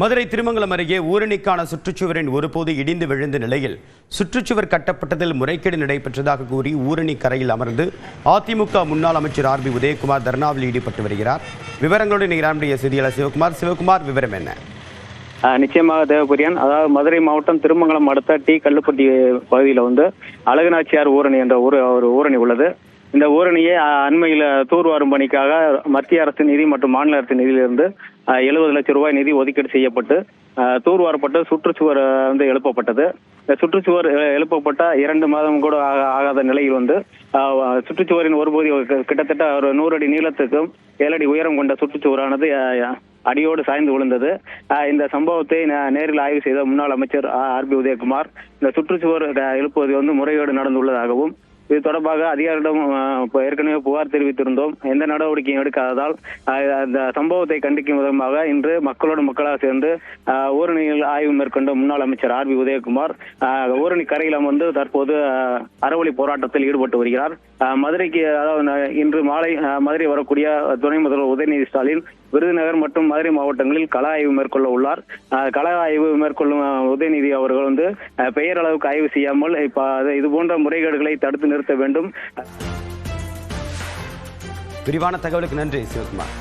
மதுரை திருமங்கலம் அருகே ஊரணிக்கான சுற்றுச்சுவரின் ஒருபோது இடிந்து விழுந்த நிலையில் சுற்றுச்சுவர் கட்டப்பட்டதில் முறைகேடு நடைபெற்றதாக கூறி ஊரணி கரையில் அமர்ந்து அதிமுக முன்னாள் அமைச்சர் ஆர்.பி. உதயகுமார் தர்ணாவில் ஈடுபட்டு வருகிறார். விவரங்களுடன் நம்முடைய செய்தியாளர் சிவகுமார், விவரம் என்ன? நிச்சயமாக தேவபுரியன். அதாவது மதுரை மாவட்டம் திருமங்கலம் அடுத்த டி கல்லுப்பட்டி பகுதியில் அழகுநாச்சியார் ஊரணி என்ற ஒரு ஊரணி உள்ளது. இந்த ஊரணியை அண்மையில் தூர்வாரும் பணிக்காக மத்திய அரசு நிதி மற்றும் மாநில அரசு நிதியிலிருந்து 70 லட்சம் ரூபாய் நிதி ஒதுக்கீடு செய்யப்பட்டு தூர்வாரப்பட்டு சுற்றுச்சுவர் எழுப்பப்பட்டது. இந்த சுற்றுச்சுவர் எழுப்பப்பட்ட 2 மாதம் கூட ஆகாத நிலையில் சுற்றுச்சுவரின் ஒரு பகுதி கிட்டத்தட்ட ஒரு 100 அடி நீளத்துக்கும் 7 அடி உயரம் கொண்ட சுற்றுச்சுவரானது அடியோடு சாய்ந்து விழுந்தது. இந்த சம்பவத்தை நேரில் ஆய்வு செய்த முன்னாள் அமைச்சர் ஆர்.பி. உதயகுமார் இந்த சுற்றுச்சுவர் எழுப்புவது முறைகேடு நடந்துள்ளதாகவும் இது தொடர்பாக அதிகாரிடம் ஏற்கனவே புகார் தெரிவித்திருந்தோம். எந்த நடவடிக்கையும் எடுக்காததால் இந்த சம்பவத்தை கண்டிக்கும் விதமாக இன்று மக்களாக சேர்ந்து ஊரணியில் ஆய்வு மேற்கொண்ட முன்னாள் அமைச்சர் ஆர்.பி. உதயகுமார் ஊரணி கரையில் அமர்ந்து தற்போது அறவழி போராட்டத்தில் ஈடுபட்டு வருகிறார். மதுரைக்கு அதாவது இன்று மாலை மதுரை வரக்கூடிய துணை முதல்வர் உதயநிதி ஸ்டாலின் விருதுநகர் மற்றும் மதுரை மாவட்டங்களில் கள ஆய்வு மேற்கொள்ள உள்ளார். கள ஆய்வு மேற்கொள்ளும் உதயநிதி அவர்கள் பெயர் அளவுக்கு ஆய்வு செய்யாமல் இது போன்ற முறைகேடுகளை தடுத்து நிறுத்த வேண்டும். விரிவான தகவலுக்கு நன்றி சிவகுமார்.